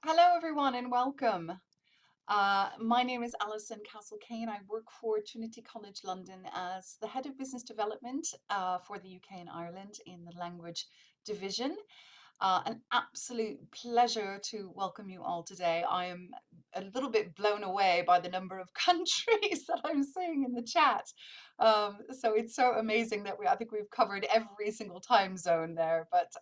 Hello, everyone, and welcome. My name is Alison Castle-Kane. I work for Trinity College London as the Head of Business Development for the UK and Ireland in the Language Division. An absolute pleasure to welcome you all today. I am a little bit blown away by the number of countries that I'm seeing in the chat. So it's so amazing that I think we've covered every single time zone there. But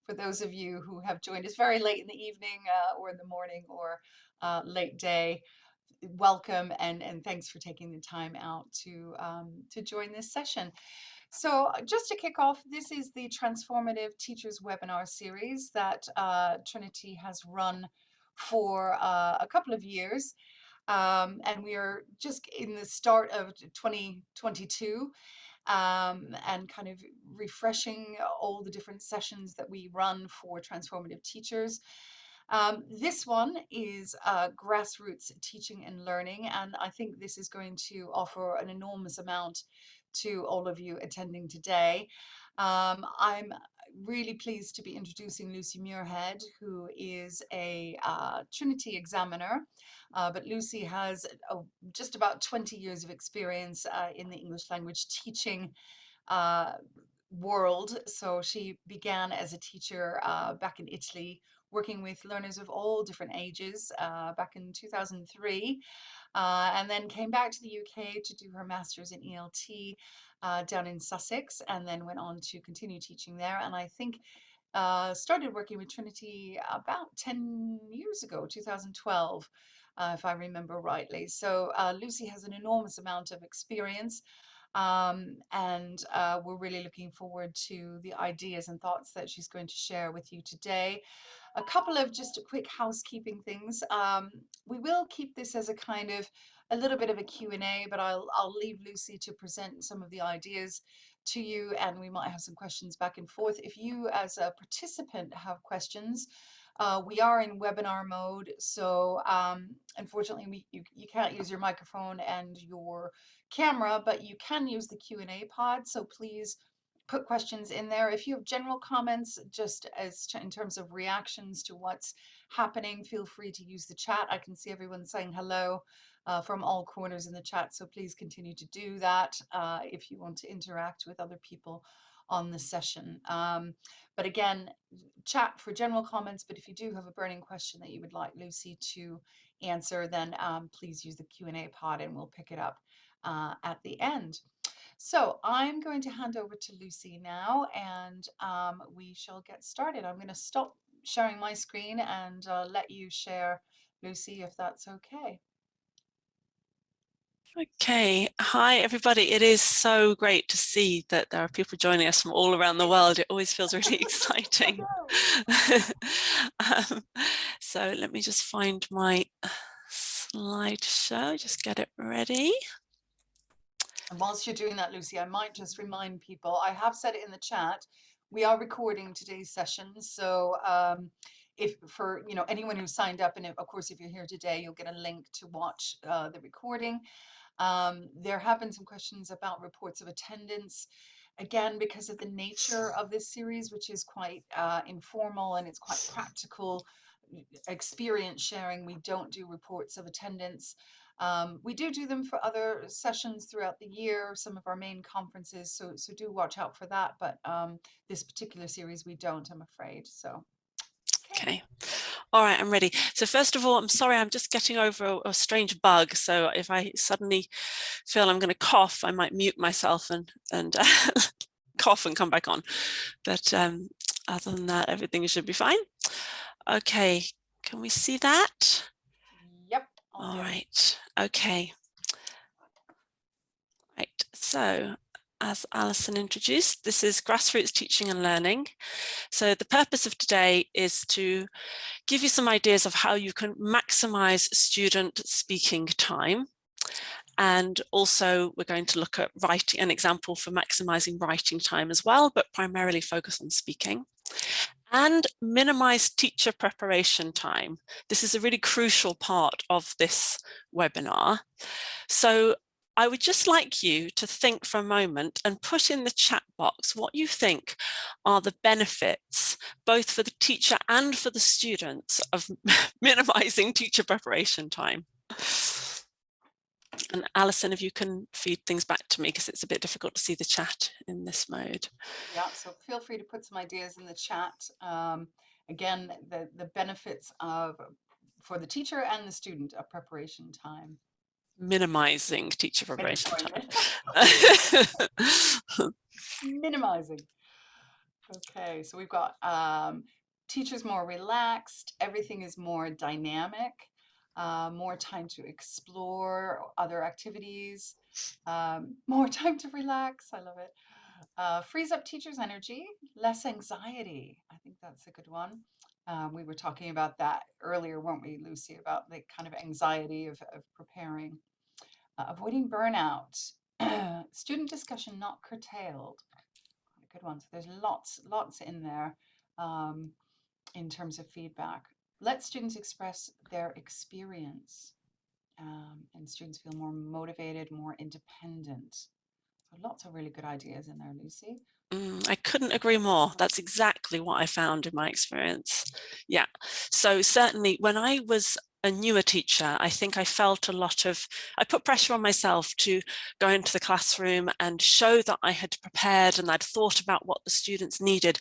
for those of you who have joined us very late in the evening or in the morning or late day, welcome and thanks for taking the time out to join this session. So just to kick off, this is the Transformative Teachers webinar series that Trinity has run for a couple of years. And we are just in the start of 2022 and kind of refreshing all the different sessions that we run for Transformative Teachers. This one is Grassroots Teaching and Learning, and I think this is going to offer an enormous amount to all of you attending today. I'm really pleased to be introducing Lucy Muirhead, who is a Trinity examiner, but Lucy has just about 20 years of experience in the English language teaching world. So she began as a teacher back in Italy, working with learners of all different ages back in 2003, and then came back to the UK to do her master's in ELT down in Sussex, and then went on to continue teaching there. And I think started working with Trinity about 10 years ago, 2012, if I remember rightly. So Lucy has an enormous amount of experience. And we're really looking forward to the ideas and thoughts that she's going to share with you today. A couple of just quick housekeeping things. We will keep this as a kind of a little bit of a Q&A, but I'll leave Lucy to present some of the ideas to you, and we might have some questions back and forth. If you as a participant have questions, we are in webinar mode, so unfortunately you can't use your microphone and your camera, but you can use the Q&A pod, so please put questions in there. If you have general comments, just as in terms of reactions to what's happening, feel free to use the chat. I can see everyone saying hello from all corners in the chat, so please continue to do that if you want to interact with other people on the session. But again, chat for general comments, but if you do have a burning question that you would like Lucy to answer, then please use the Q&A pod and we'll pick it up at the end. So I'm going to hand over to Lucy now, and we shall get started. I'm going to stop sharing my screen and let you share, Lucy, if that's okay. Okay, hi everybody. It is so great to see that there are people joining us from all around the world. It always feels really exciting. So let me just find my slideshow, just get it ready. And whilst you're doing that, Lucy, I might just remind people, I have said it in the chat, we are recording today's session. So if for anyone who signed up, and of course if you're here today, you'll get a link to watch the recording. There have been some questions about reports of attendance. Again, because of the nature of this series, which is quite informal and it's quite practical experience sharing, we don't do reports of attendance. We do them for other sessions throughout the year, some of our main conferences, so do watch out for that. But this particular series, we don't, I'm afraid. So. Okay. All right, I'm ready. So first of all, I'm sorry, I'm just getting over a strange bug. So if I suddenly feel I'm going to cough, I might mute myself and cough and come back on. But other than that, everything should be fine. Okay, can we see that? Yep. All right. Okay. Right. So as Alison introduced, this is Grassroots Teaching and Learning. So the purpose of today is to give you some ideas of how you can maximize student speaking time. And also we're going to look at writing, an example for maximizing writing time as well, but primarily focus on speaking. And minimize teacher preparation time. This is a really crucial part of this webinar. So I would just like you to think for a moment and put in the chat box what you think are the benefits, both for the teacher and for the students, of minimizing teacher preparation time. And Alison, if you can feed things back to me, because it's a bit difficult to see the chat in this mode. Yeah, so feel free to put some ideas in the chat. Again, the benefits of for the teacher and the student of preparation time. Minimizing teacher preparation time. Minimizing. Okay, so we've got teachers more relaxed, everything is more dynamic, more time to explore other activities, more time to relax. I love it. Frees up teachers' energy, less anxiety. I think that's a good one. We were talking about that earlier, weren't we, Lucy, about the kind of anxiety of preparing. Avoiding burnout, student discussion not curtailed. A good one. So there's lots in there in terms of feedback. Let students express their experience, and students feel more motivated, more independent. So lots of really good ideas in there, Lucy. I couldn't agree more. That's exactly what I found in my experience. Yeah. So certainly when I was a newer teacher, I think I felt I put pressure on myself to go into the classroom and show that I had prepared and I'd thought about what the students needed.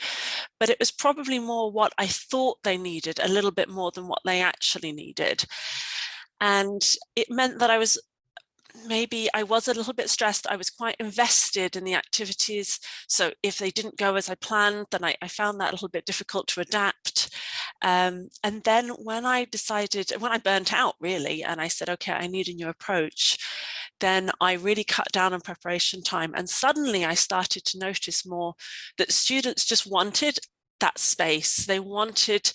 But it was probably more what I thought they needed, a little bit more than what they actually needed. And it meant that maybe I was a little bit stressed. I was quite invested in the activities. So if they didn't go as I planned, then I found that a little bit difficult to adapt. And then when I burnt out really, and I said, okay, I need a new approach, then I really cut down on preparation time. And suddenly I started to notice more that students just wanted that space. They wanted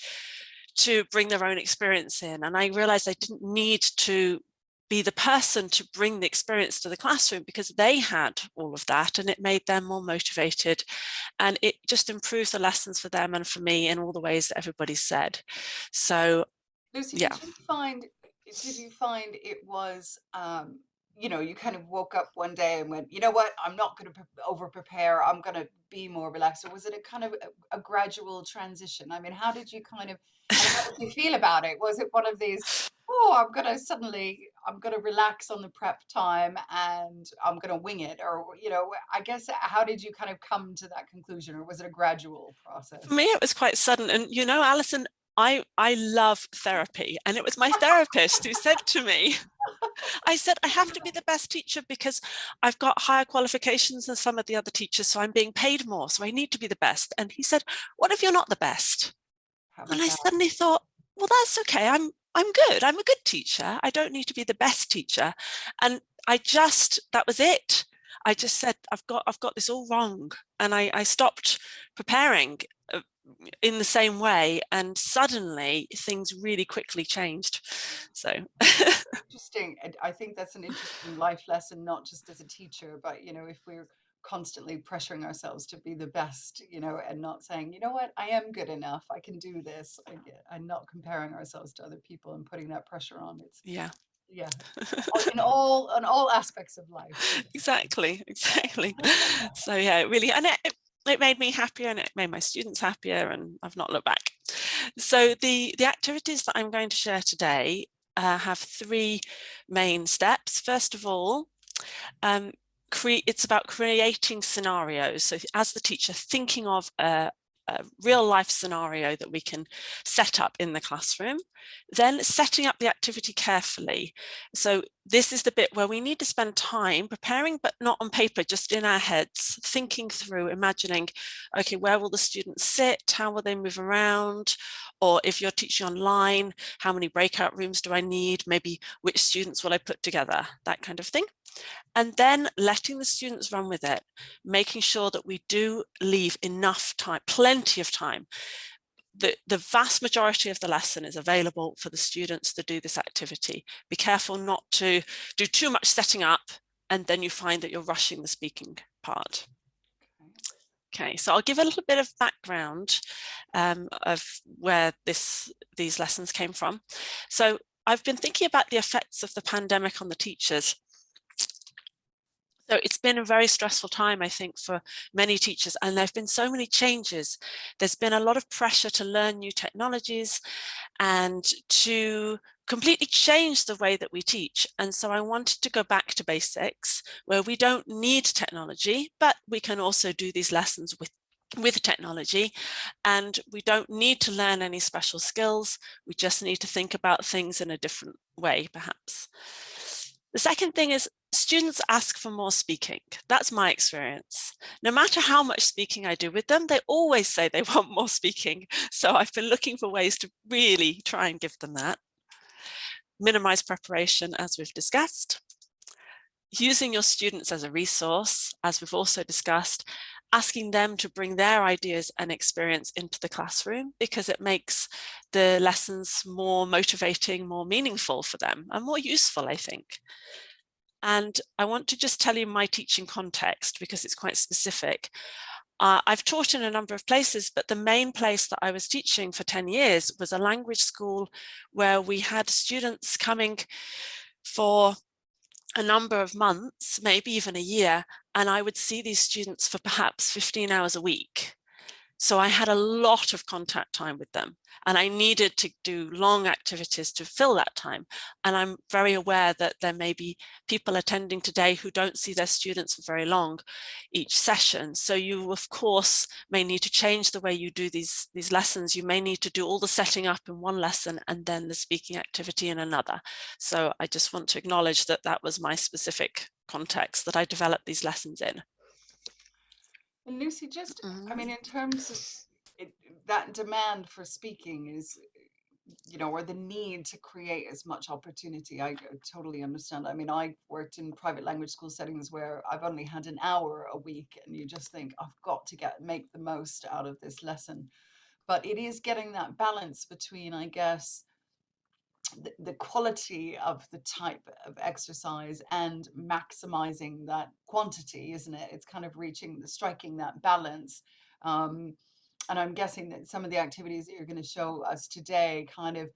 to bring their own experience in. And I realized I didn't need to be the person to bring the experience to the classroom because they had all of that, and it made them more motivated, and it just improved the lessons for them and for me in all the ways that everybody said. So Lucy, yeah. did you find it was, you kind of woke up one day and went, you know what, I'm not going to over prepare, I'm going to be more relaxed? Or was it a kind of a gradual transition? I mean, how did you and how did you feel about it? Was it one of these, oh, I'm going to relax on the prep time and I'm going to wing it? Or, I guess, how did you kind of come to that conclusion? Or was it a gradual For process? me, it was quite sudden. And Alison, I love therapy. And it was my therapist who said to me, I said, I have to be the best teacher because I've got higher qualifications than some of the other teachers. So I'm being paid more. So I need to be the best. And he said, what if you're not the best? How And about I that? suddenly thought, well, that's okay. I'm good. I'm a good teacher. I don't need to be the best teacher. And that was it. I just said, I've got this all wrong. And I stopped preparing in the same way. And suddenly things really quickly changed. So Interesting. And I think that's an interesting life lesson, not just as a teacher, but if we're constantly pressuring ourselves to be the best, and not saying, you know what, I am good enough, I can do this, and not comparing ourselves to other people and putting that pressure on. It's yeah, yeah, in all aspects of life. exactly. So yeah, it really, and it made me happier and it made my students happier, and I've not looked back. So the activities that I'm going to share today have three main steps. First of all, it's about creating scenarios. So as the teacher, thinking of a real life scenario that we can set up in the classroom, then setting up the activity carefully. So this is the bit where we need to spend time preparing, but not on paper, just in our heads, thinking through, imagining, okay, where will the students sit? How will they move around? Or if you're teaching online, how many breakout rooms do I need? Maybe which students will I put together? That kind of thing. And then letting the students run with it, making sure that we do leave enough time, plenty of time. The vast majority of the lesson is available for the students to do this activity. Be careful not to do too much setting up and then you find that you're rushing the speaking part. Okay, so I'll give a little bit of background of where these lessons came from. So I've been thinking about the effects of the pandemic on the teachers. So it's been a very stressful time, I think, for many teachers, and there have been so many changes. There's been a lot of pressure to learn new technologies and to completely change the way that we teach. And so I wanted to go back to basics, where we don't need technology, but we can also do these lessons with technology, and we don't need to learn any special skills. We just need to think about things in a different way, perhaps. The second thing is students ask for more speaking. That's my experience. No matter how much speaking I do with them, they always say they want more speaking. So I've been looking for ways to really try and give them that. Minimize preparation, as we've discussed. Using your students as a resource, as we've also discussed, asking them to bring their ideas and experience into the classroom, because it makes the lessons more motivating, more meaningful for them, and more useful, I think. And I want to just tell you my teaching context because it's quite specific. I've taught in a number of places, but the main place that I was teaching for 10 years was a language school where we had students coming for a number of months, maybe even a year, and I would see these students for perhaps 15 hours a week. So I had a lot of contact time with them, and I needed to do long activities to fill that time. And I'm very aware that there may be people attending today who don't see their students for very long each session. So you, of course, may need to change the way you do these lessons. You may need to do all the setting up in one lesson and then the speaking activity in another. So I just want to acknowledge that that was my specific context that I developed these lessons in. And Lucy, just, I mean, Mhm. in terms of it, that demand for speaking is, or the need to create as much opportunity, I totally understand. I mean, I worked in private language school settings where I've only had an hour a week, and you just think, I've got to make the most out of this lesson. But it is getting that balance between, I guess, the quality of the type of exercise and maximizing that quantity, isn't it? It's kind of striking that balance. Um, and I'm guessing that some of the activities that you're going to show us today kind of,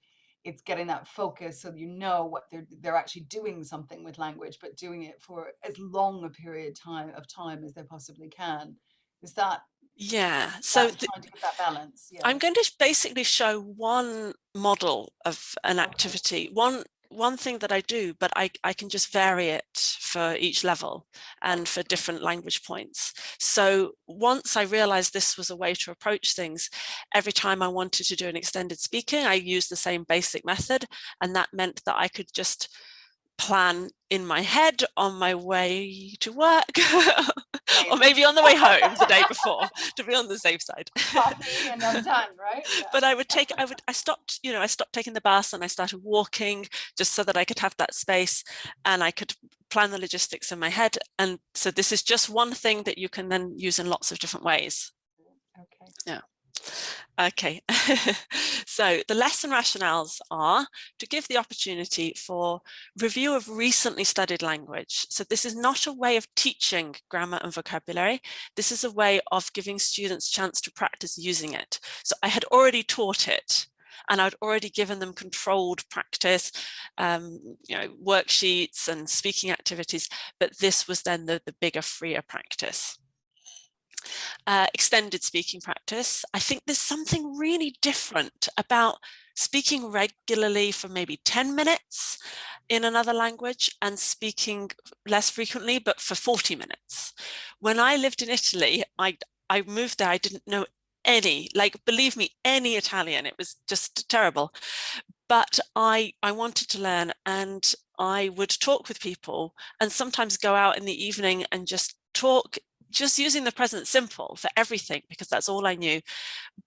it's getting that focus so you know what they're actually doing something with language, but doing it for as long a period of time as they possibly can. Is that Yeah, so that's trying to get that balance? Yeah. I'm going to basically show one model of an Okay. activity, one thing that I do, but I can just vary it for each level and Okay. for different language points. So once I realized this was a way to approach things, every time I wanted to do an extended speaking, I used the same basic method, and that meant that I could just plan in my head on my way to work or Amazing. maybe on the way home the day before to be on the safe side. Coffee and I'm done, right? But Yeah. I stopped, I stopped taking the bus and I started walking just so that I could have that space and I could plan the logistics in my head. And so this is just one thing that you can then use in lots of different ways. Okay. Yeah. Okay, so the lesson rationales are to give the opportunity for review of recently studied language. So this is not a way of teaching grammar and vocabulary. This is a way of giving students a chance to practice using it. So I had already taught it and I'd already given them controlled practice, worksheets and speaking activities, but this was then the bigger, freer practice. Extended speaking practice. I think there's something really different about speaking regularly for maybe 10 minutes in another language and speaking less frequently, but for 40 minutes. When I lived in Italy, I moved there, I didn't know believe me, any Italian. It was just terrible. But I wanted to learn, and I would talk with people and sometimes go out in the evening and just talk, just using the present simple for everything, because that's all I knew.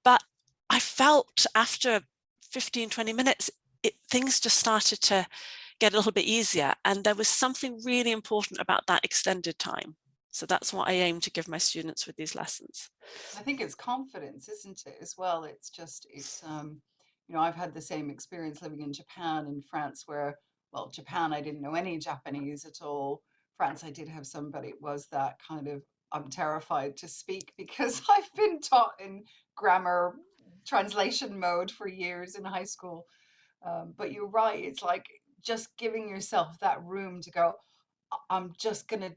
But I felt after 15, 20 minutes, things just started to get a little bit easier. And there was something really important about that extended time. So that's what I aim to give my students with these lessons. I think it's confidence, isn't it, as well? I've had the same experience living in Japan and France where, well, Japan, I didn't know any Japanese at all. France, I did have some, but it was that kind of, I'm terrified to speak because I've been taught in grammar translation mode for years in high school. But you're right, it's like just giving yourself that room to go, I'm just going to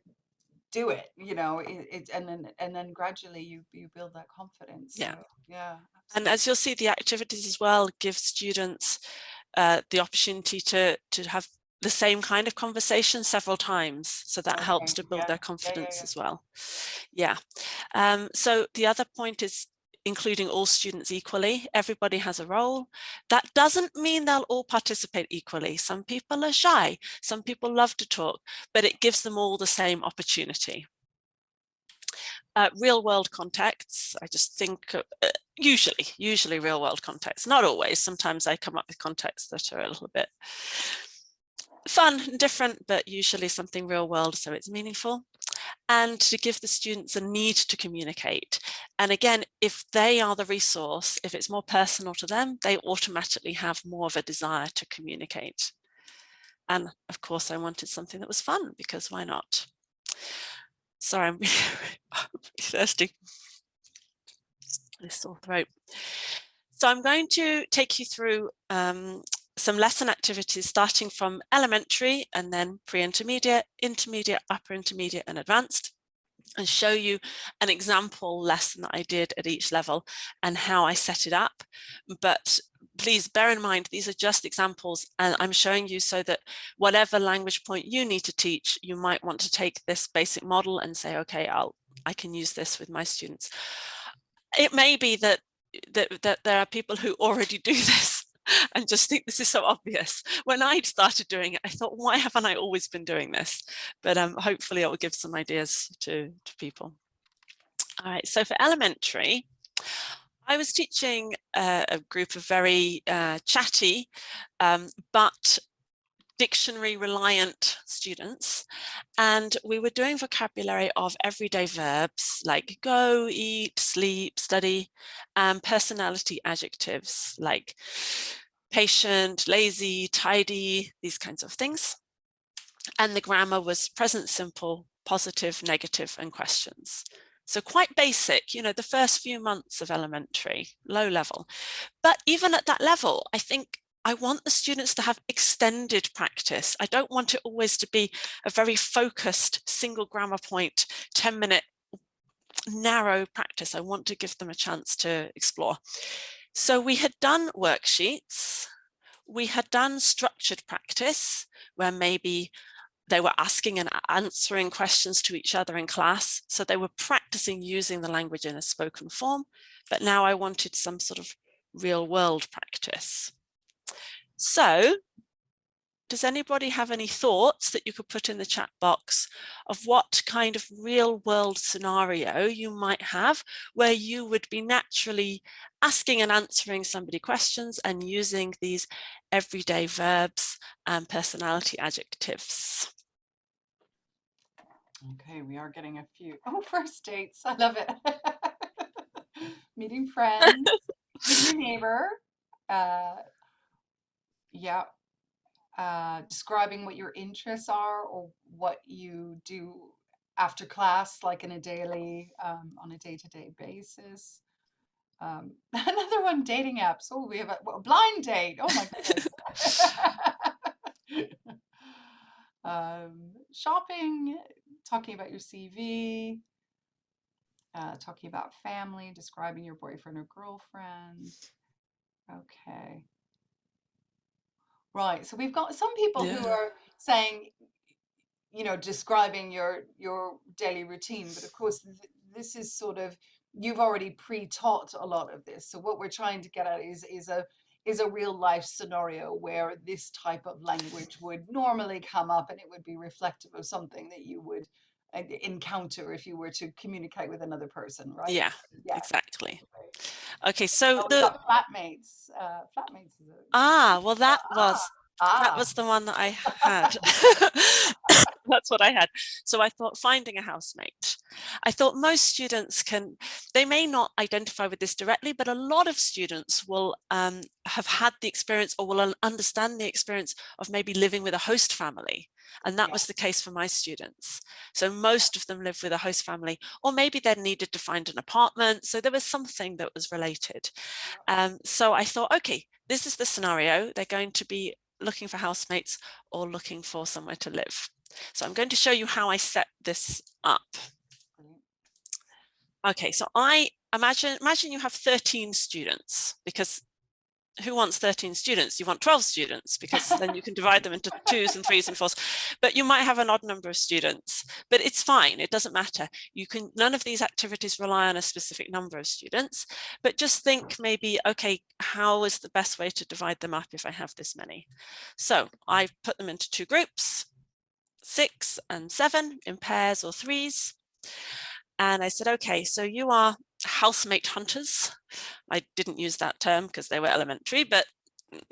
do it, you know, and then gradually you build that confidence. Yeah. So yeah, And absolutely. as you'll see, the activities as well give students the opportunity to have the same kind of conversation several times. So that helps Okay. to build Yeah. their Yeah. Yeah. confidence Yeah. as well. Yeah. So the other point is including all students equally. Everybody has a role. That doesn't mean they'll all participate equally. Some people are shy. Some people love to talk, but it gives them all the same opportunity. Real world contexts, I just think usually real world contexts, not always. Sometimes I come up with contexts that are a little bit fun and different, but usually something real world, so it's meaningful. And to give the students a need to communicate. And again, if they are the resource, if it's more personal to them, they automatically have more of a desire to communicate. And of course, I wanted something that was fun, because why not? Sorry, I'm really thirsty. This sore throat. So I'm going to take you through some lesson activities starting from elementary and then pre-intermediate, intermediate, upper intermediate and advanced, and show you an example lesson that I did at each level and how I set it up. But please bear in mind, these are just examples, and I'm showing you so that whatever language point you need to teach, you might want to take this basic model and say, okay, I can use this with my students. It may be that there are people who already do this and just think this is so obvious. When I started doing it, I thought, why haven't I always been doing this? But hopefully it will give some ideas to people. All right, so for elementary, I was teaching a group of very chatty, but dictionary reliant students, and we were doing vocabulary of everyday verbs like go, eat, sleep, study, and personality adjectives like patient, lazy, tidy, these kinds of things. And the grammar was present simple, positive, negative, and questions. So quite basic, you know, the first few months of elementary, low level. But even at that level, I think I want the students to have extended practice. I don't want it always to be a very focused single grammar point, 10-minute narrow practice. I want to give them a chance to explore. So we had done worksheets. We had done structured practice where maybe they were asking and answering questions to each other in class. So they were practicing using the language in a spoken form, but now I wanted some sort of real world practice. So does anybody have any thoughts that you could put in the chat box of what kind of real world scenario you might have where you would be naturally asking and answering somebody questions and using these everyday verbs and personality adjectives? Okay, we are getting a few. Oh, first dates. I love it. Meeting friends, meeting your neighbor. Uh, yeah. Describing what your interests are or what you do after class, like in a daily, on a day-to-day basis. Another one, dating apps. Oh, we have a blind date. Oh my goodness. Shopping, talking about your CV, talking about family, describing your boyfriend or girlfriend. Okay. Right. So we've got some people who Yeah. are saying, you know, describing your daily routine, but of course this is sort of, you've already pre-taught a lot of this. So what we're trying to get at is a real life scenario where this type of language would normally come up, and it would be reflective of something that you would encounter if you were to communicate with another person, right? Yeah, Yeah. exactly. Okay. Okay, so Oh, we got flatmates. Flatmates is well, that was the one that I had. That's what I had. So I thought finding a housemate. I thought most students they may not identify with this directly, but a lot of students will have had the experience or will understand the experience of maybe living with a host family. And that yeah. was the case for my students. So most of them lived with a host family, or maybe they needed to find an apartment. So there was something that was related. So I thought, okay, this is the scenario. They're going to be looking for housemates or looking for somewhere to live. So I'm going to show you how I set this up. Brilliant. Okay, so I imagine you have 13 students, because who wants 13 students? You want 12 students, because then you can divide them into twos and threes and fours. But you might have an odd number of students, but it's fine. It doesn't matter. You can, none of these activities rely on a specific number of students, but just think maybe, okay, how is the best way to divide them up if I have this many? So I put them into two groups, 6 and 7 in pairs or threes. And I said, okay, so you are housemate hunters. I didn't use that term because they were elementary, but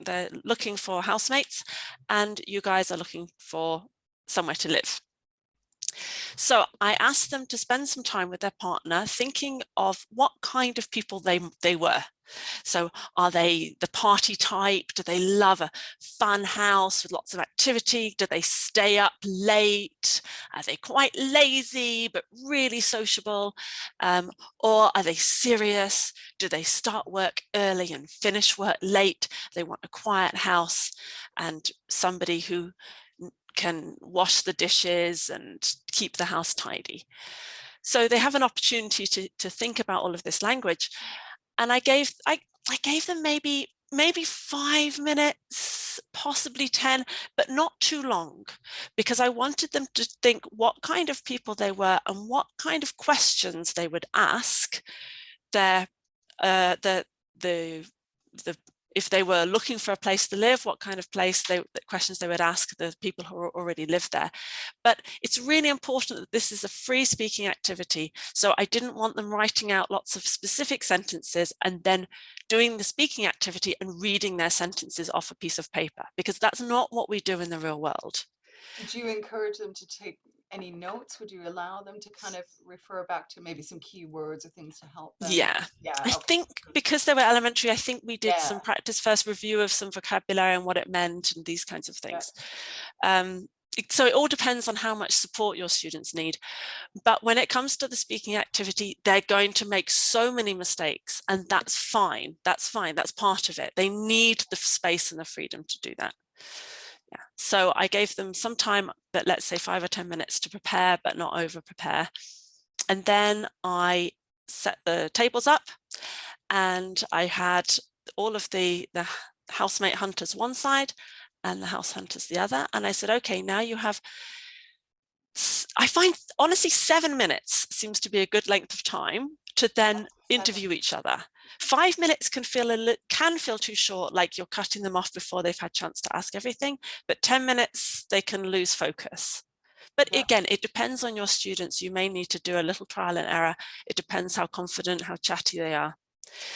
they're looking for housemates, and you guys are looking for somewhere to live. So I asked them to spend some time with their partner thinking of what kind of people they were. So are they the party type? Do they love a fun house with lots of activity? Do they stay up late? Are they quite lazy but really sociable? Or are they serious? Do they start work early and finish work late? They want a quiet house and somebody who can wash the dishes and keep the house tidy. So they have an opportunity to think about all of this language. And I gave them maybe 5 minutes, possibly 10, but not too long, because I wanted them to think what kind of people they were and what kind of questions they would ask their the if they were looking for a place to live, what kind of questions they would ask the people who already live there. But it's really important that this is a free speaking activity. So I didn't want them writing out lots of specific sentences and then doing the speaking activity and reading their sentences off a piece of paper, because that's not what we do in the real world. Did you encourage them to take any notes? Would you allow them to kind of refer back to maybe some keywords or things to help them? Yeah, Yeah, I okay. think because they were elementary, I think we did Yeah, some practice first review of some vocabulary and what it meant and these kinds of yeah, things. So it all depends on how much support your students need. But when it comes to the speaking activity, they're going to make so many mistakes, and that's fine. That's fine. That's part of it. They need the space and the freedom to do that. Yeah. So I gave them some time, but let's say 5 or 10 minutes to prepare, but not over prepare. And then I set the tables up, and I had all of the housemate hunters one side and the house hunters the other. And I said, okay, now you have, I find honestly 7 minutes seems to be a good length of time to then interview each other. 5 minutes can feel too short, like you're cutting them off before they've had a chance to ask everything, but 10 minutes they can lose focus. But yeah. again, it depends on your students. You may need to do a little trial and error. It depends how confident, how chatty they are.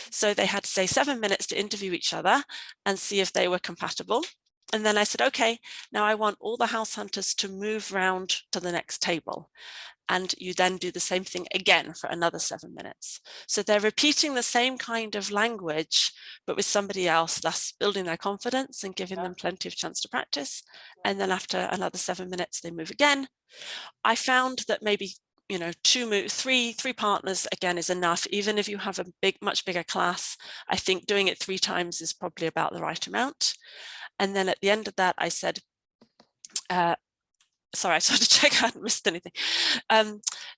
So they had to say 7 minutes to interview each other and see if they were compatible. And then I said, okay, now I want all the house hunters to move round to the next table. And you then do the same thing again for another 7 minutes. So they're repeating the same kind of language, but with somebody else, thus building their confidence and giving Yeah, them plenty of chance to practice. yeah, And then after another 7 minutes, they move again. I found that maybe three partners again is enough. Even if you have a much bigger class, I think doing it 3 times is probably about the right amount. And then at the end of that, I said, sorry, I started to check I hadn't missed anything.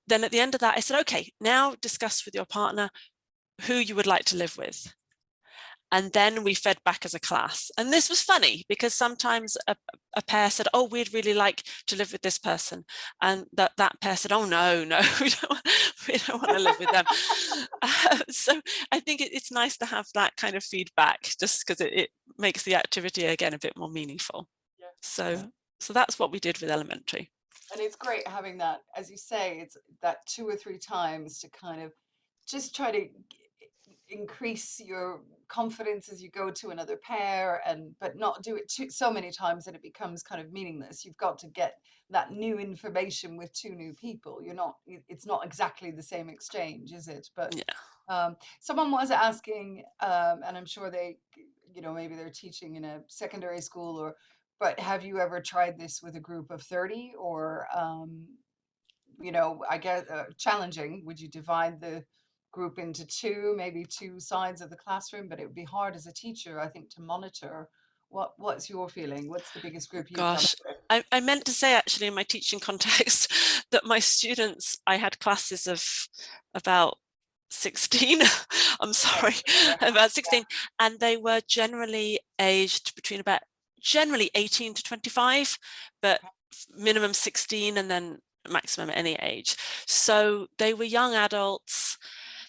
Then at the end of that, I said, okay, now discuss with your partner who you would like to live with. And then we fed back as a class. And this was funny because sometimes a pair said, oh, we'd really like to live with this person. And that pair said, oh, no, we don't want to live with them. So I think it's nice to have that kind of feedback, just because it makes the activity, again, a bit more meaningful. yeah. So that's what we did with elementary. And it's great having that, as you say, it's that 2 or 3 times to kind of just try to increase your confidence as you go to another pair, and but not do it so many times that it becomes kind of meaningless. You've got to get that new information with 2 new people. It's not exactly the same exchange, is it? But Yeah. someone was asking, and I'm sure maybe they're teaching in a secondary school, but have you ever tried this with a group of 30? Or I guess challenging. Would you divide the group into two, maybe two sides of the classroom? But it would be hard as a teacher, I think, to monitor What's your feeling? What's the biggest group you've come up Gosh, with? I meant to say actually in my teaching context that my students, I had classes of about 16, I'm Right. sorry, Okay. about 16, and they were generally aged between about generally 18 to 25, but Okay. minimum 16 and then maximum any age. So they were young adults.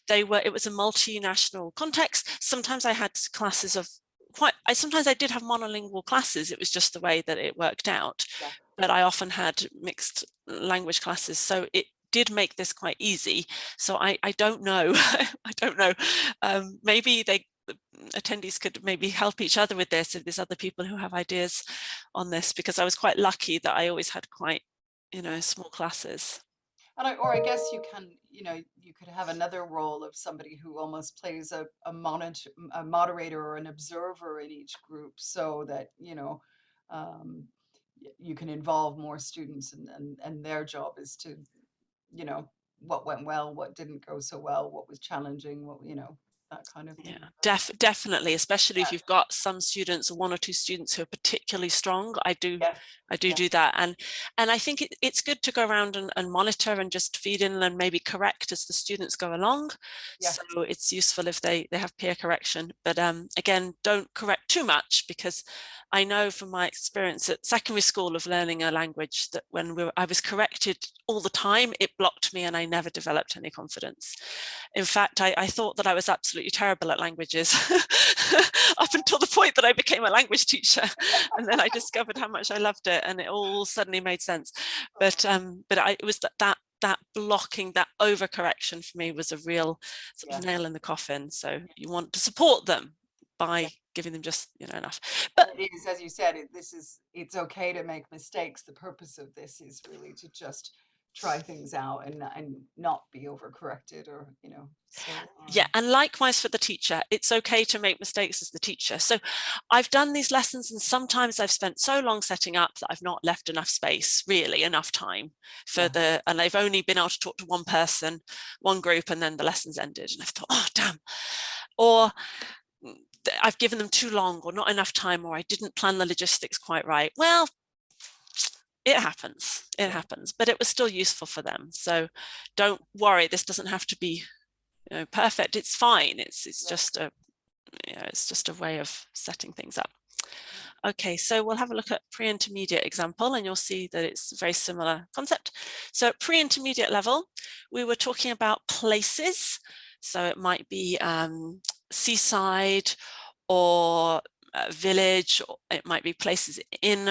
It was a multinational context. Sometimes I had classes of sometimes I did have monolingual classes. It was just the way that it worked out. Yeah. But I often had mixed language classes. So it did make this quite easy. So I don't know. I don't know. Maybe attendees could maybe help each other with this if there's other people who have ideas on this, because I was quite lucky that I always had quite, small classes. Or I guess you can, you could have another role of somebody who almost plays a moderator or an observer in each group, so that, um, you can involve more students, and their job is to, you know, what went well, what didn't go so well, what was challenging, that kind of Yeah, thing. definitely, especially if you've got some students, one or two students who are particularly strong. I do Yeah, yeah, do that, and I think it's good to go around and monitor and just feed in and maybe correct as the students go along. yeah, So it's useful if they have peer correction, but again, don't correct too much, because I know from my experience at secondary school of learning a language that when I was corrected all the time, it blocked me and I never developed any confidence. In fact, I thought that I was absolutely terrible at languages up until the point that I became a language teacher, and then I discovered how much I loved it, and it all suddenly made sense. But it was that blocking, that overcorrection for me was a real sort yeah, of nail in the coffin. So you want to support them yeah. by giving them just enough. And But it is, as you said, it's okay to make mistakes. The purpose of this is really to just try things out, and not be overcorrected, or, so, yeah, and likewise for the teacher, it's okay to make mistakes as the teacher. So I've done these lessons, and sometimes I've spent so long setting up that I've not left enough space, really enough time yeah, and I've only been able to talk to one person, one group, and then the lesson's ended. And I've thought, oh, damn. Or I've given them too long or not enough time, or I didn't plan the logistics quite right. Well, it happens, yeah, but it was still useful for them. So don't worry, this doesn't have to be perfect. It's fine. It's yeah, just a way of setting things up. yeah. Okay, so we'll have a look at pre-intermediate example, and you'll see that it's a very similar concept. So at pre-intermediate level, we were talking about places. So it might be seaside or a village, or it might be places in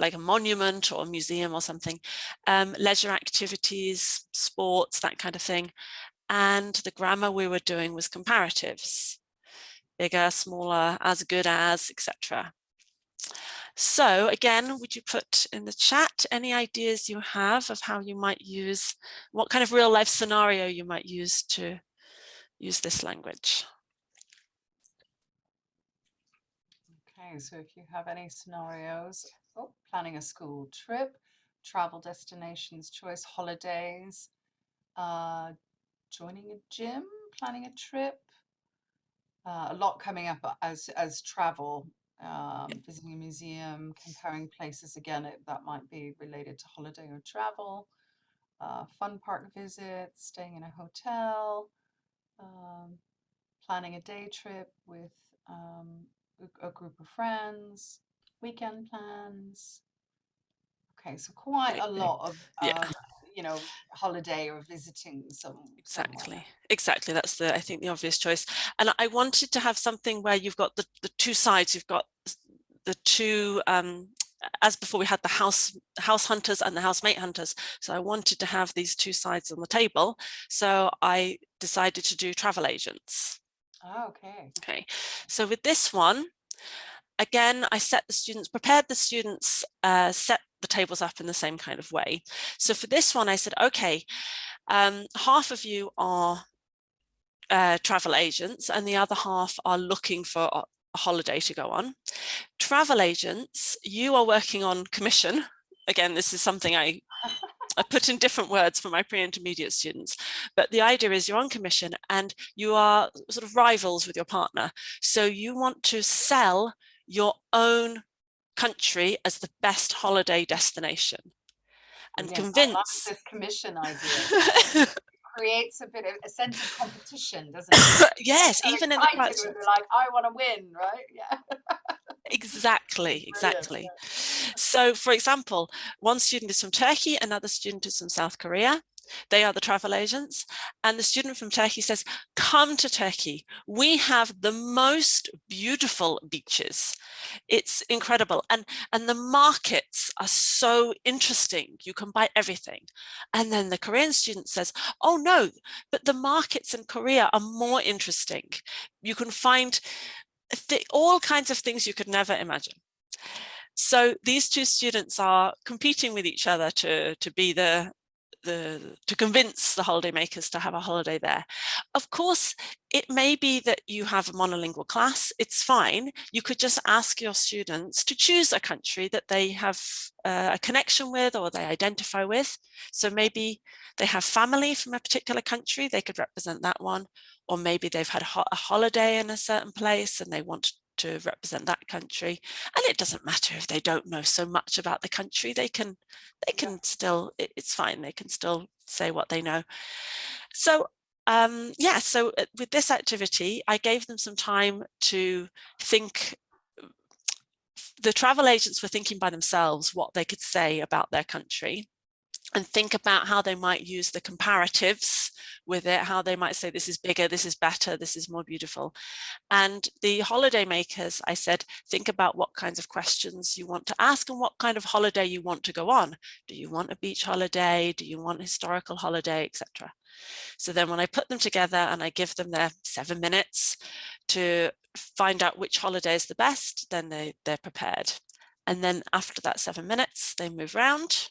like a monument or a museum or something, leisure activities, sports, that kind of thing. And the grammar we were doing was comparatives: bigger, smaller, as good as, etc. So again, would you put in the chat any ideas you have of how you might use, what kind of real life scenario you might use to use this language? Okay, so if you have any scenarios, planning a school trip, travel destinations, choice holidays, uh, joining a gym, planning a trip, a lot coming up as travel, visiting a museum, comparing places. Again, that might be related to holiday or travel, fun park visits, staying in a hotel, um, planning a day trip with, a group of friends, weekend plans. Okay, so quite Okay. a lot of, Yeah, holiday or visiting somewhere. exactly. That's I think the obvious choice. And I wanted to have something where you've got the two sides. You've got the two, as before we had the house hunters and the housemate hunters. So I wanted to have these two sides on the table. So I decided to do travel agents. Oh, okay. Okay, so with this one, again, I prepared the students, set the tables up in the same kind of way. So for this one, I said, okay, half of you are travel agents and the other half are looking for a holiday to go on. Travel agents, you are working on commission. Again, this is something I put in different words for my pre-intermediate students, but the idea is you're on commission and you are sort of rivals with your partner. So you want to sell your own country as the best holiday destination and Brilliant. I love convince. this commission idea. Creates a bit of a sense of competition, doesn't it? Yes, Are even in the excited when they're questions. like, I want to win, right? Yeah. Exactly, Brilliant. exactly. So, for example, one student is from Turkey, another student is from South Korea. They are the travel agents. And the student from Turkey says, come to Turkey. We have the most beautiful beaches. It's incredible. And the markets are so interesting. You can buy everything. And then the Korean student says, oh no, but the markets in Korea are more interesting. You can find all kinds of things you could never imagine. So these two students are competing with each other to be to convince the holidaymakers to have a holiday there. Of course, it may be that you have a monolingual class. It's fine. You could just ask your students to choose a country that they have a connection with or they identify with. So maybe they have family from a particular country, they could represent that one. Or maybe they've had a holiday in a certain place and they want to represent that country. And it doesn't matter if they don't know so much about the country, they can still, it's fine, they can still say what they know. So yeah, so with this activity, I gave them some time to think. The travel agents were thinking by themselves what they could say about their country and think about how they might use the comparatives with it, how they might say this is bigger, this is better, this is more beautiful. And the holiday makers, I said, think about what kinds of questions you want to ask and what kind of holiday you want to go on. Do you want a beach holiday? Do you want a historical holiday, etc.? So then when I put them together and I give them their 7 minutes to find out which holiday is the best, then they're prepared. And then after that 7 minutes, they move around.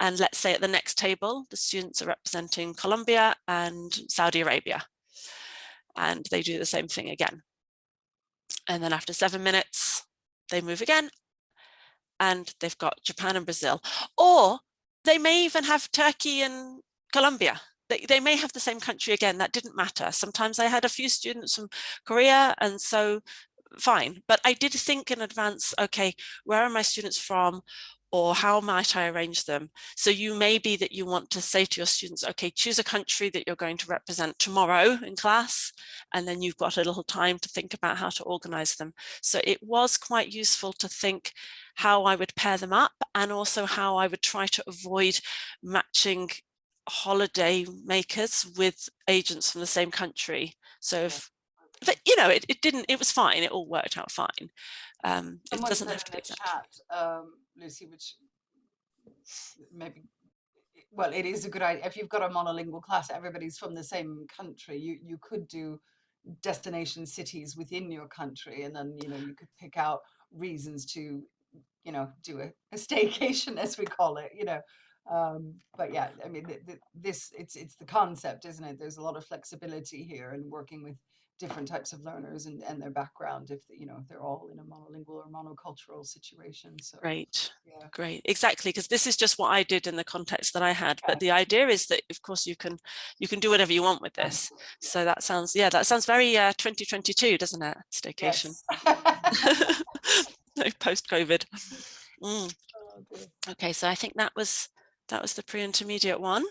And let's say at the next table, the students are representing Colombia and Saudi Arabia. And they do the same thing again. And then after 7 minutes, they move again. And they've got Japan and Brazil. Or they may even have Turkey and Colombia. They may have the same country again. That didn't matter. Sometimes I had a few students from Korea, and so fine. But I did think in advance, okay, where are my students from? Or how might I arrange them? So you may be that you want to say to your students, okay, choose a country that you're going to represent tomorrow in class, and then you've got a little time to think about how to organize them. So it was quite useful to think how I would pair them up and also how I would try to avoid matching holiday makers with agents from the same country. So if, but you know, it was fine. It all worked out fine. It Someone doesn't said have to in be the exact. chat, Lucy, which maybe, well, it is a good idea. If you've got a monolingual class, everybody's from the same country, you could do destination cities within your country, and then, you know, you could pick out reasons to, you know, do a staycation, as we call it, you know. But yeah, I mean, it's the concept, isn't it? There's a lot of flexibility here in working with different types of learners and their background, if you know, if they're all in a monolingual or monocultural situation. So Great. yeah, Great, exactly, because this is just what I did in the context that I had. yeah, But the idea is that, of course, you can do whatever you want with yeah, this. yeah. So that sounds very 2022, doesn't it? Staycation. Yes. Post-COVID. Oh, dear. Okay, so I think that was the pre-intermediate one.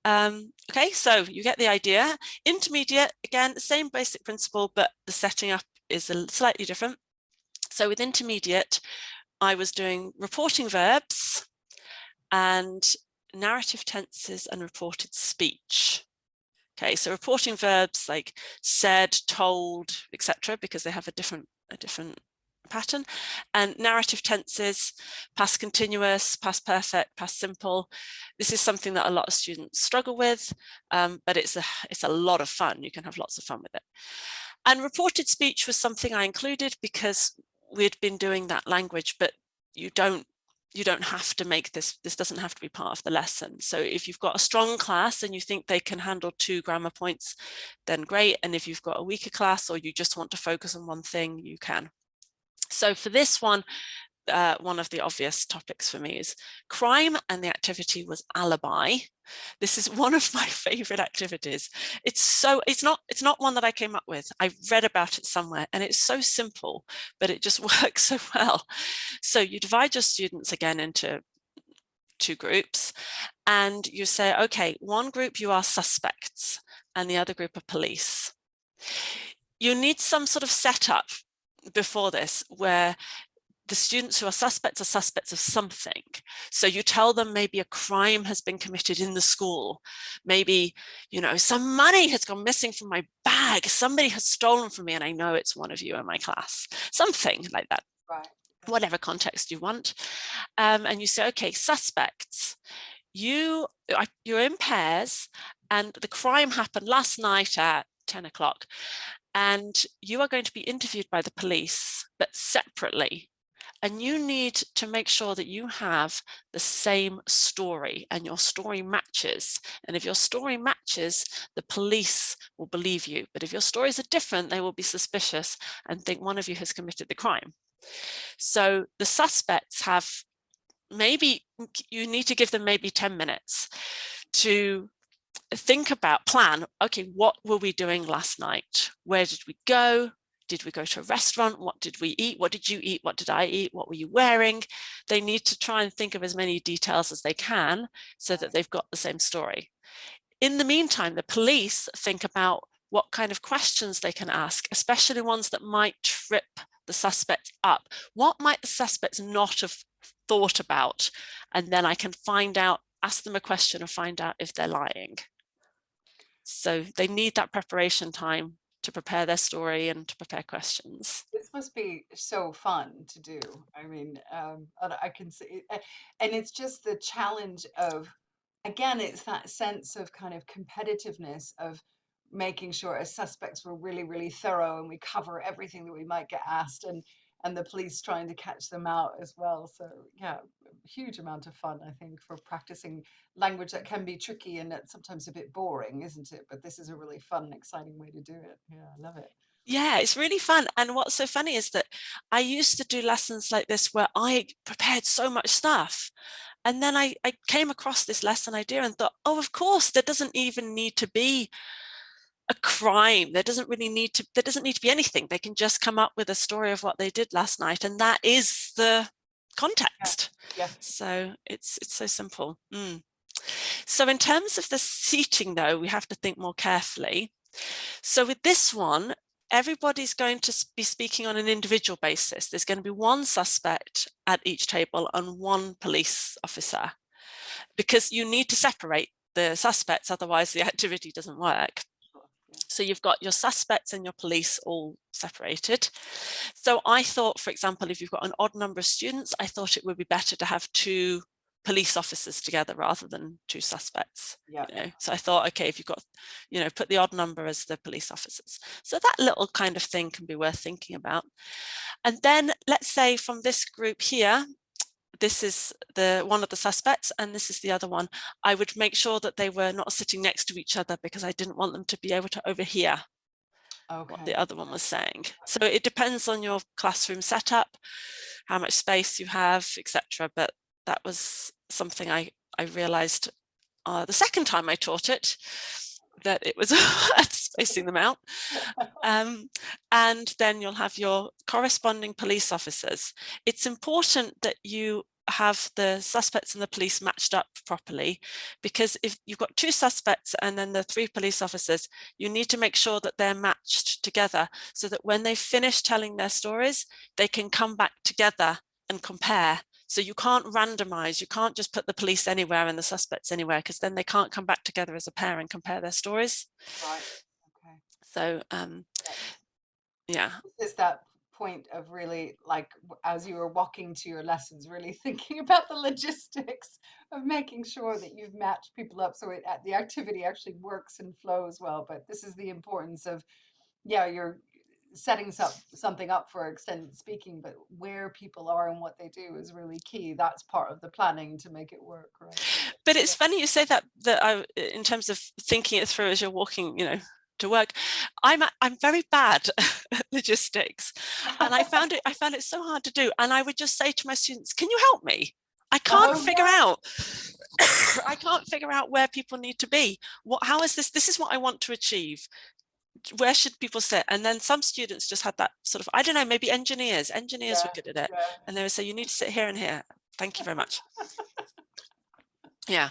Okay, so you get the idea. Intermediate, again, same basic principle, but the setting up is slightly different. So with intermediate, I was doing reporting verbs and narrative tenses and reported speech. Okay, so reporting verbs like said, told, etc., because they have a different pattern, and narrative tenses, past continuous, past perfect, past simple. This is something that a lot of students struggle with, but it's a lot of fun. You can have lots of fun with it. And reported speech was something I included because we'd been doing that language, but you don't have to make this doesn't have to be part of the lesson. So if you've got a strong class and you think they can handle 2 grammar points, then great. And if you've got a weaker class or you just want to focus on one thing, you can. So for this one, one of the obvious topics for me is crime, and the activity was alibi. This is one of my favorite activities. It's not one that I came up with. I read about it somewhere, and it's so simple, but it just works so well. So you divide your students again into 2 groups, and you say, okay, one group you are suspects and the other group are police. You need some sort of setup before this where the students who are suspects of something. So you tell them maybe a crime has been committed in the school. Maybe, you know, some money has gone missing from my bag. Somebody has stolen from me and I know it's one of you in my class. Something like that. Right. Whatever context you want. And you say, okay, suspects, you're in pairs and the crime happened last night at 10 o'clock. And you are going to be interviewed by the police, but separately. And you need to make sure that you have the same story and your story matches. And if your story matches, the police will believe you. But if your stories are different, they will be suspicious and think one of you has committed the crime. So the suspects have maybe, you need to give them maybe 10 minutes to think about, plan, okay, what were we doing last night? Where did we go? Did we go to a restaurant? What did we eat? What did you eat? What did I eat? What were you wearing? They need to try and think of as many details as they can so that they've got the same story. In the meantime, the police think about what kind of questions they can ask, especially ones that might trip the suspect up. What might the suspects not have thought about? And then I can find out, ask them a question and find out if they're lying. So they need that preparation time to prepare their story and to prepare questions. This must be so fun to do. I mean, and I can see, and it's just the challenge of, again, it's that sense of kind of competitiveness of making sure as suspects we're really, really thorough and we cover everything that we might get asked, and the police trying to catch them out as well. So yeah, huge amount of fun, I think, for practicing language that can be tricky and sometimes a bit boring, isn't it? But this is a really fun, exciting way to do it. Yeah, I love it. Yeah, it's really fun. And what's so funny is that I used to do lessons like this where I prepared so much stuff. And then I came across this lesson idea and thought, oh, of course, there doesn't even need to be a crime. There doesn't need to be anything. They can just come up with a story of what they did last night. And that is the context. Yeah. So it's so simple. So in terms of the seating, though, we have to think more carefully. So with this one, everybody's going to be speaking on an individual basis. There's going to be one suspect at each table and one police officer, because you need to separate the suspects, otherwise the activity doesn't work. So you've got your suspects and your police all separated. So I thought, for example, if you've got an odd number of students, I thought it would be better to have 2 police officers together rather than 2 suspects. Yeah. You know? So I thought, okay, if you've got, you know, put the odd number as the police officers. So that little kind of thing can be worth thinking about. And then let's say from this group here, this is one of the suspects and this is the other one. I would make sure that they were not sitting next to each other because I didn't want them to be able to overhear what the other one was saying. So it depends on your classroom setup, how much space you have, etc. But that was something I realized the second time I taught it, that it was spacing them out. And then you'll have your corresponding police officers. It's important that you have the suspects and the police matched up properly, because if you've got 2 suspects and then the 3 police officers, you need to make sure that they're matched together so that when they finish telling their stories, they can come back together and compare. So you can't randomize, you can't just put the police anywhere and the suspects anywhere, because then they can't come back together as a pair and compare their stories. Right. Okay. So yeah. Is that point of really, like, as you were walking to your lessons, really thinking about the logistics of making sure that you've matched people up so the activity actually works and flows well. But this is the importance of, yeah, you're setting something up for extended speaking, but where people are and what they do is really key. That's part of the planning to make it work, right? But it's funny you say that in terms of thinking it through as you're walking, you know, to work. I'm very bad at logistics, and I found it so hard to do. And I would just say to my students, "Can you help me? I can't Oh figure yeah. out I can't figure out where people need to be. How is this? This is what I want to achieve. Where should people sit?" And then some students just had that sort of, I don't know, maybe engineers were Yeah, good at it, yeah. and they would say, "You need to sit here and here. Thank you very much." Yeah.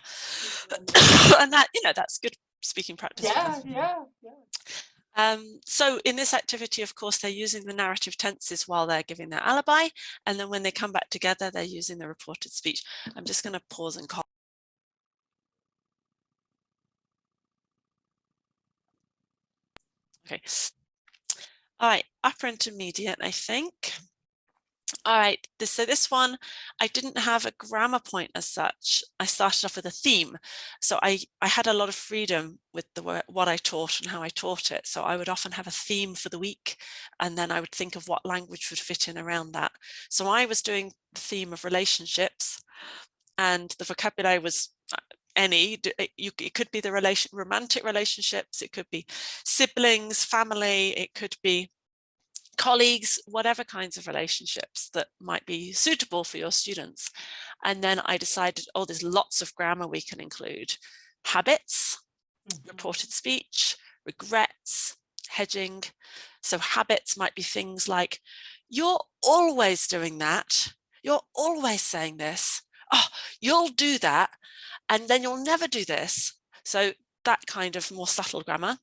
And that, that's good speaking practice for them. Yeah, yeah, yeah. So in this activity, of course, they're using the narrative tenses while they're giving their alibi, and then when they come back together, they're using the reported speech. I'm just going to pause and cough. Okay. All right, upper intermediate, I think. All right, so this one, I didn't have a grammar point as such. I started off with a theme. So I had a lot of freedom with what I taught and how I taught it. So I would often have a theme for the week, and then I would think of what language would fit in around that. So I was doing the theme of relationships, and the vocabulary was it could be the romantic relationships, it could be siblings, family, it could be colleagues, whatever kinds of relationships that might be suitable for your students. And then I decided, oh, there's lots of grammar we can include. Habits, reported speech, regrets, hedging. So habits might be things like, "You're always doing that. You're always saying this. Oh, you'll do that, and then you'll never do this." So that kind of more subtle grammar.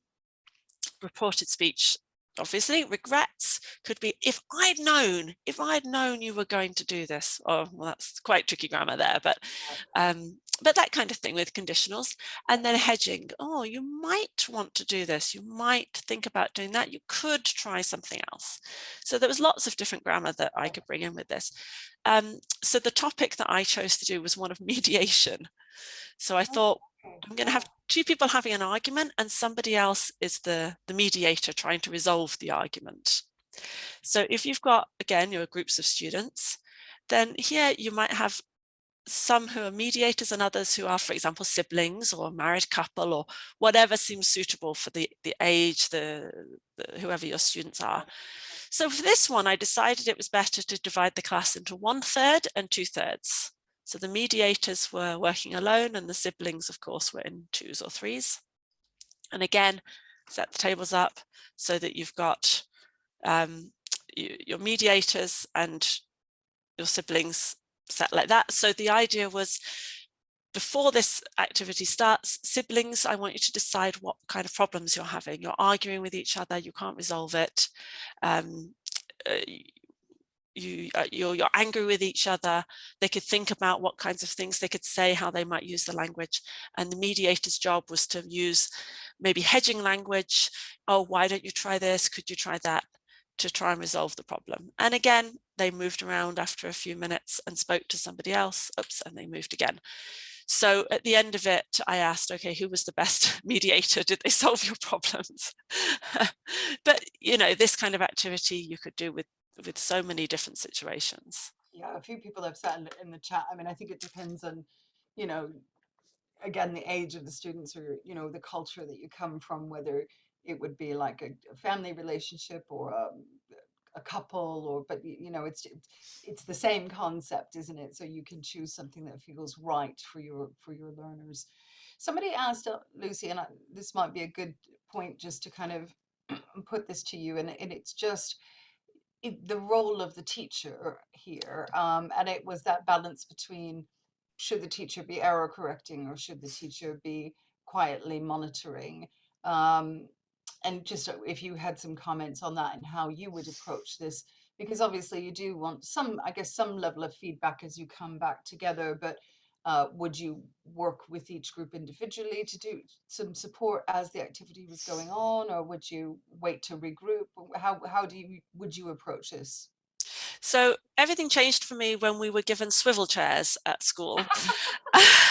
Reported speech, obviously. Regrets could be, if I'd known you were going to do this. Oh, well, that's quite tricky grammar there, but that kind of thing with conditionals. And then hedging, oh, you might want to do this, you might think about doing that, you could try something else. So there was lots of different grammar that I could bring in with this. So the topic that I chose to do was one of mediation. So I thought, I'm going to have two people having an argument, and somebody else is the mediator trying to resolve the argument. So if you've got, again, your groups of students, then here you might have some who are mediators and others who are, for example, siblings or a married couple or whatever seems suitable for the age, whoever your students are. So for this one, I decided it was better to divide the class into 1/3 and 2/3. So the mediators were working alone, and the siblings, of course, were in 2s or 3s. And again, set the tables up so that you've got your mediators and your siblings set like that. So the idea was, before this activity starts, siblings, I want you to decide what kind of problems you're having. You're arguing with each other, you can't resolve it. You're angry with each other. They could think about what kinds of things they could say, how they might use the language. And the mediator's job was to use maybe hedging language. Oh, why don't you try this? Could you try that? To try and resolve the problem. And again, they moved around after a few minutes and spoke to somebody else. Oops, and they moved again. So at the end of it, I asked, okay, who was the best mediator? Did they solve your problems? But, this kind of activity you could do with so many different situations. Yeah, a few people have said in the chat. I mean, I think it depends on, you know, again, the age of the students, or, the culture that you come from, whether it would be like a family relationship or a couple, or, but it's the same concept, isn't it? So you can choose something that feels right for your learners. Somebody asked, Lucy, and this might be a good point just to kind of put this to you, and it's just the role of the teacher here, and it was that balance between, should the teacher be error correcting or should the teacher be quietly monitoring, um, and just if you had some comments on that and how you would approach this, because obviously you do want some, I guess, some level of feedback as you come back together, but would you work with each group individually to do some support as the activity was going on, or would you wait to regroup? How would you approach this? So everything changed for me when we were given swivel chairs at school.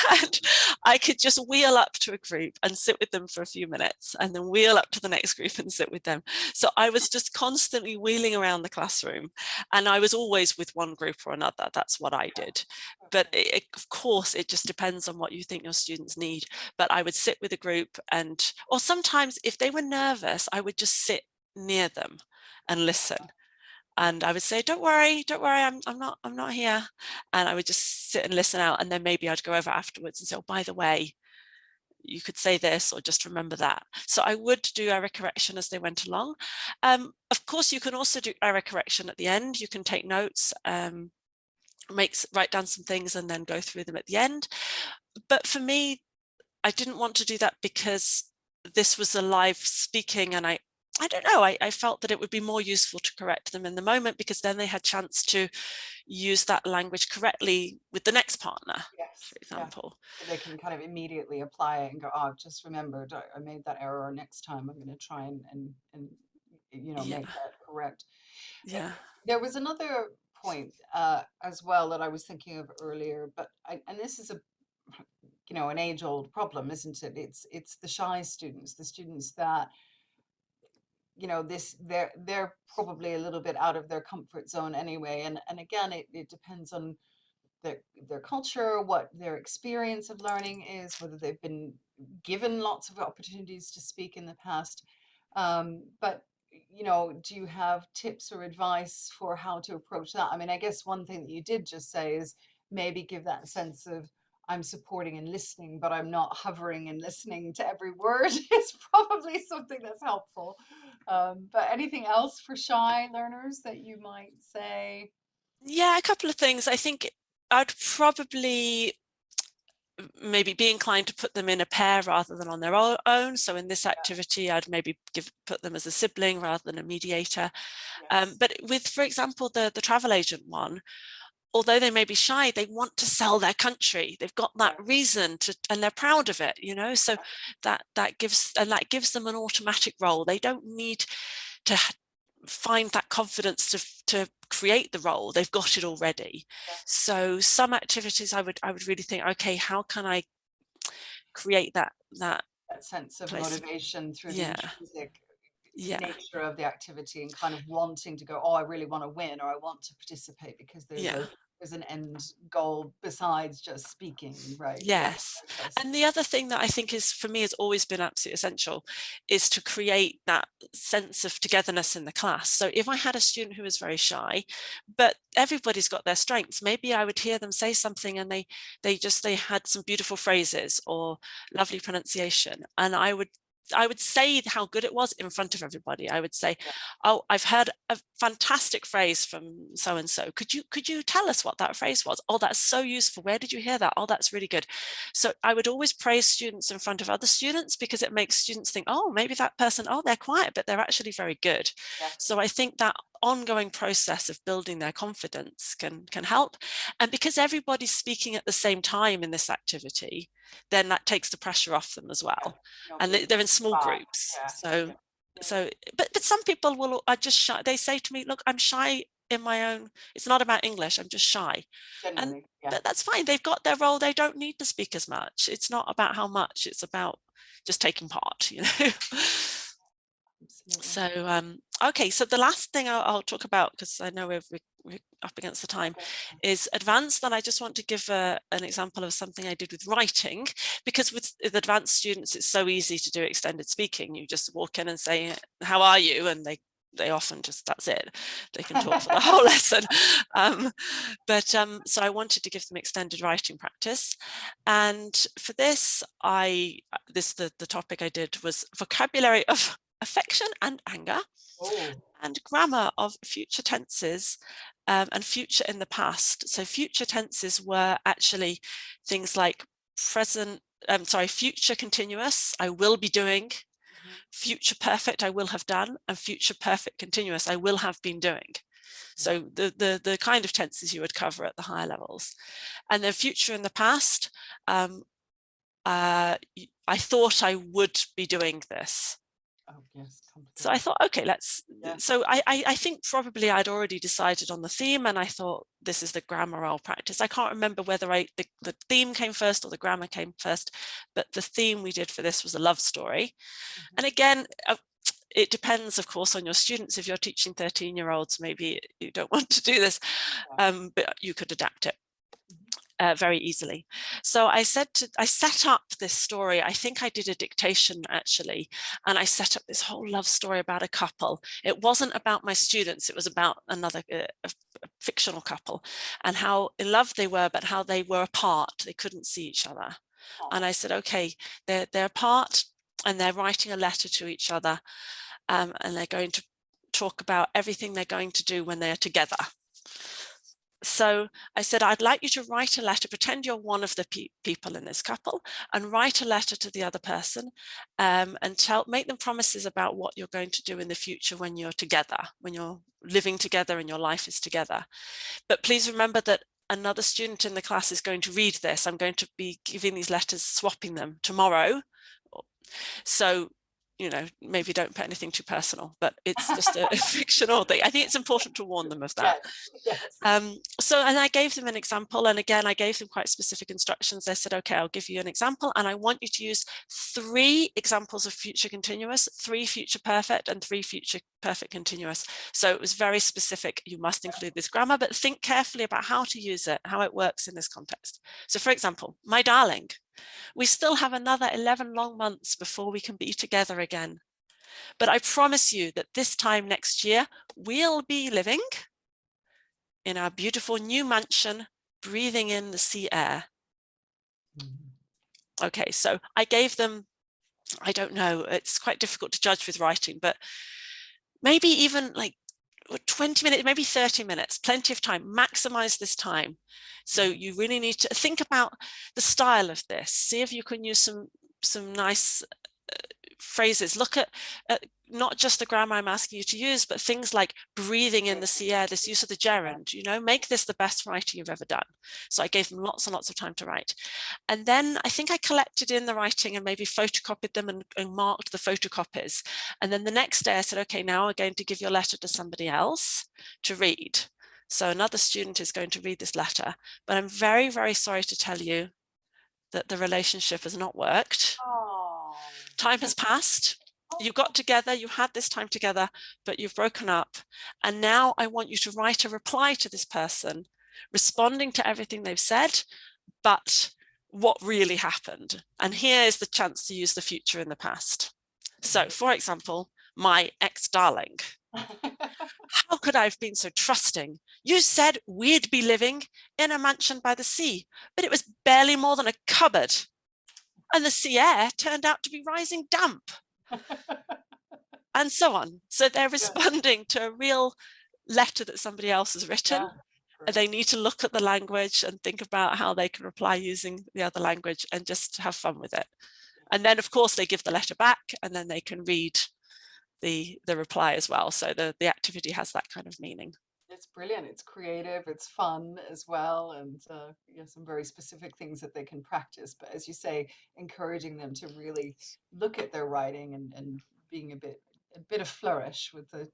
And I could just wheel up to a group and sit with them for a few minutes and then wheel up to the next group and sit with them. So I was just constantly wheeling around the classroom, and I was always with one group or another. That's what I did. But of course, it just depends on what you think your students need. But I would sit with a group, and, or sometimes if they were nervous, I would just sit near them and listen. And I would say, don't worry, I'm not here. And I would just sit and listen out. And then maybe I'd go over afterwards and say, oh, by the way, you could say this, or just remember that. So I would do error correction as they went along. Of course, you can also do error correction at the end. You can take notes, write down some things and then go through them at the end. But for me, I didn't want to do that because this was a live speaking, and I don't know, I felt that it would be more useful to correct them in the moment, because then they had chance to use that language correctly with the next partner, Yes, for example. So they can kind of immediately apply it and go, oh, I've just remembered I made that error. Next time I'm going to try and Yeah, make that correct. yeah, There was another point as well that I was thinking of earlier, but and this is an age-old problem, isn't it? It's the shy students, the students that they're probably a little bit out of their comfort zone anyway, and again, it depends on their culture, what their experience of learning is, whether they've been given lots of opportunities to speak in the past. But do you have tips or advice for how to approach that? I mean, I guess one thing that you did just say is maybe give that sense of I'm supporting and listening, but I'm not hovering and listening to every word is probably something that's helpful. But anything else for shy learners that you might say? yeah, a couple of things. I think I'd probably maybe be inclined to put them in a pair rather than on their own. So in this activity, I'd maybe put them as a sibling rather than a mediator. Yes. But with, for example, the travel agent one, although they may be shy, they want to sell their country. They've got that Yeah. reason to, and they're proud of it, So that gives them an automatic role. They don't need to find that confidence to create the role. They've got it already. Yeah. So some activities I would really think, okay, how can I create that That sense of place? motivation through the Yeah, intrinsic yeah, nature of the activity and kind of wanting to go, oh, I really want to win, or I want to participate because yeah. there's an end goal besides just speaking, right? Yeah. Yes. Process. And the other thing that I think is, for me, has always been absolutely essential is to create that sense of togetherness in the class. So if I had a student who was very shy, but everybody's got their strengths, maybe I would hear them say something and they had some beautiful phrases or lovely pronunciation. And I would say how good it was in front of everybody. I would say, Yeah. oh, I've heard a fantastic phrase from so and so. Could you tell us what that phrase was? Oh, that's so useful. Where did you hear that? Oh, that's really good. So I would always praise students in front of other students, because it makes students think, oh, maybe that person, oh, they're quiet, but they're actually very good. Yeah. So I think that ongoing process of building their confidence can help. And because everybody's speaking at the same time in this activity, then that takes the pressure off them as Yeah. well. And Nobody's they're in small back. groups. Yeah. So Yeah. but some people are just shy. They say to me, look, I'm shy in my own, it's not about English, I'm just shy. And Generally. Yeah. that's fine. They've got their role. They don't need to speak as much. It's not about how much, it's about just taking part, Absolutely. So, okay, so the last thing I'll talk about, because I know we're up against the time, is advanced. And I just want to give an example of something I did with writing, because with advanced students, it's so easy to do extended speaking. You just walk in and say, how are you? And they often just, that's it. They can talk for the whole lesson. So I wanted to give them extended writing practice. And for this, the topic I did was vocabulary of affection and anger, and grammar of future tenses and future in the past. So future tenses were actually things like future continuous, I will be doing, future perfect, I will have done, and future perfect continuous, I will have been doing. So the kind of tenses you would cover at the higher levels. And then future in the past, I thought I would be doing this. Oh, yes, So I complicated. thought, okay, Yeah. so I think probably I'd already decided on the theme, and I thought, this is the grammar I'll practice. I can't remember whether the theme came first or the grammar came first, but the theme we did for this was a love story. And again, it depends, of course, on your students. If you're teaching 13-year-olds, maybe you don't want to do this, but you could adapt it very easily. So I set up this story. I think I did a dictation actually, and I set up this whole love story about a couple. It wasn't about my students, it was about another a fictional couple, and how in love they were, but how they were apart. They couldn't see each other. And I said, okay, they're apart and they're writing a letter to each other, and they're going to talk about everything they're going to do when they're together. So I said, I'd like you to write a letter, pretend you're one of the people in this couple, and write a letter to the other person, and make them promises about what you're going to do in the future when you're together, when you're living together and your life is together. But please remember that another student in the class is going to read this. I'm going to be giving these letters, swapping them tomorrow. So, you know, maybe don't put anything too personal, but it's just a fictional thing. I think it's important to warn them of that. Yes. So, and I gave them an example, and again, I gave them quite specific instructions. I said, okay, I'll give you an example, and I want you to use 3 examples of future continuous, 3 future perfect, and 3 future perfect continuous. So it was very specific. You must include this grammar, but think carefully about how to use it, how it works in this context. So for example, my darling, we still have another 11 long months before we can be together again. But I promise you that this time next year, we'll be living in our beautiful new mansion, breathing in the sea air. Okay, so I gave them, I don't know, it's quite difficult to judge with writing, but maybe even like 20 minutes, maybe 30 minutes, plenty of time, maximize this time. So you really need to think about the style of this, see if you can use some nice phrases. Look at not just the grammar I'm asking you to use, but things like breathing in the sea air, this use of the gerund, you know, make this the best writing you've ever done. So I gave them lots and lots of time to write. And then I think I collected in the writing and maybe photocopied them and marked the photocopies. And then the next day I said, okay, now we're going to give your letter to somebody else to read. So another student is going to read this letter, but I'm very, very sorry to tell you that the relationship has not worked. Time has passed. You got together, you had this time together, but you've broken up. And now I want you to write a reply to this person, responding to everything they've said, but what really happened. And here is the chance to use the future in the past. So, for example, my ex-darling. How could I have been so trusting? You said we'd be living in a mansion by the sea, but it was barely more than a cupboard. And the sea air turned out to be rising damp. And so on. So they're responding to a real letter that somebody else has written. And they need to look at the language and think about how they can reply using the other language and just have fun with it. And then, of course, they give the letter back and then they can read the reply as well. So the activity has that kind of meaning. It's brilliant. It's creative. It's fun as well, and you know, some very specific things that they can practice. But as you say, encouraging them to really look at their writing and being a bit of flourish with the,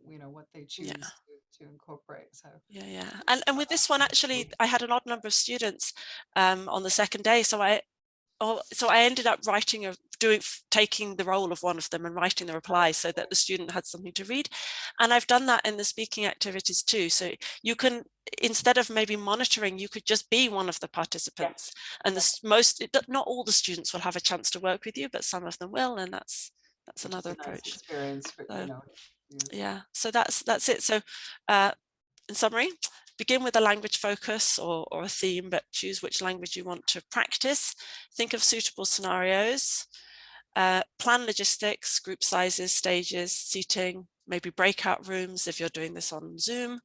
you know, what they choose to incorporate. So Yeah. And with this one, actually, I had an odd number of students on the second day. So I ended up taking the role of one of them and writing the reply so that the student had something to read. And I've done that in the speaking activities too. So you can, instead of maybe monitoring, you could just be one of the participants. And not all the students will have a chance to work with you, but some of them will, and that's another approach. Nice experience, but, you know. Yeah, so that's it. So in summary, begin with a language focus or a theme, but choose which language you want to practice. Think of suitable scenarios. Plan logistics, group sizes, stages, seating, maybe breakout rooms if you're doing this on Zoom,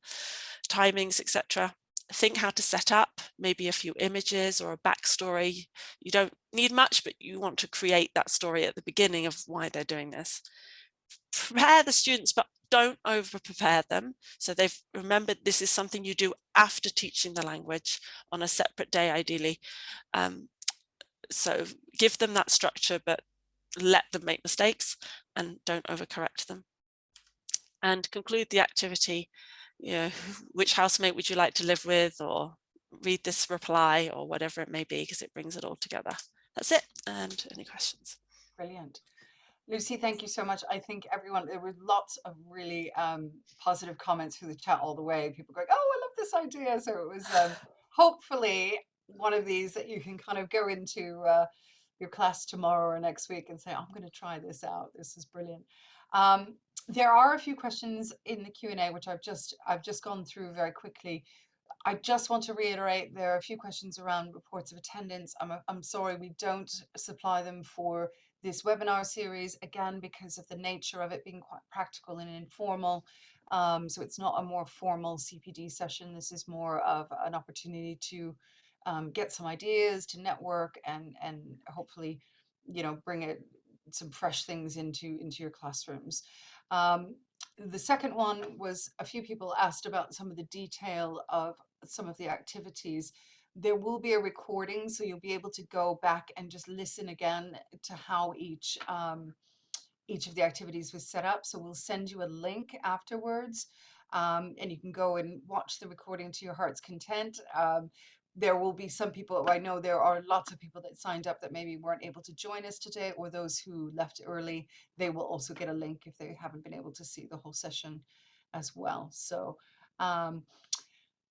timings, etc. Think how to set up, maybe a few images or a backstory. You don't need much, but you want to create that story at the beginning of why they're doing this. Prepare the students, but don't over prepare them. So they've remembered this is something you do after teaching the language on a separate day, ideally. So give them that structure, but let them make mistakes. and don't overcorrect them. And conclude the activity, which housemate would you like to live with, or read this reply, or whatever it may be, because it brings it all together. That's it. And any questions? Brilliant. Lucy, thank you so much. I think everyone, there were lots of really positive comments through the chat all the way. People going, oh, I love this idea. So it was hopefully one of these that you can kind of go into your class tomorrow or next week and say, I'm going to try this out. This is brilliant. There are a few questions in the Q&A, which I've just gone through very quickly. I just want to reiterate, there are a few questions around reports of attendance. I'm sorry, we don't supply them for this webinar series, again, because of the nature of it being quite practical and informal. So it's not a more formal CPD session. This is more of an opportunity to get some ideas, to network, and hopefully, bring some fresh things into your classrooms. The second one was, a few people asked about some of the detail of some of the activities. There will be a recording, so you'll be able to go back and just listen again to how each of the activities was set up. So we'll send you a link afterwards, and you can go and watch the recording to your heart's content. There will be some people, I know there are lots of people that signed up that maybe weren't able to join us today, or those who left early. They will also get a link if they haven't been able to see the whole session as well. So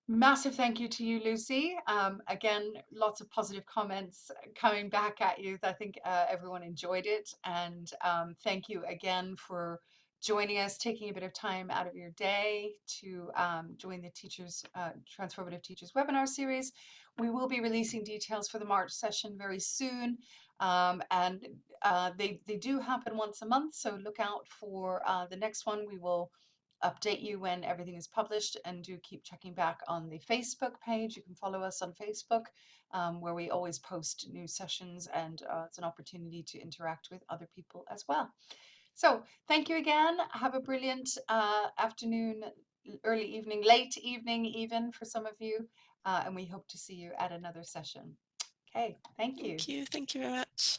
massive thank you to you, Lucy. Again, lots of positive comments coming back at you. I think everyone enjoyed it. And thank you again for joining us, taking a bit of time out of your day to join the Transformative Teachers webinar series. We will be releasing details for the March session very soon. And they do happen once a month, so look out for the next one. We will update you when everything is published, and do keep checking back on the Facebook page. You can follow us on Facebook, where we always post new sessions, and it's an opportunity to interact with other people as well. So thank you again. Have a brilliant afternoon, early evening, late evening even for some of you, and we hope to see you at another session. Okay, thank you. Thank you very much.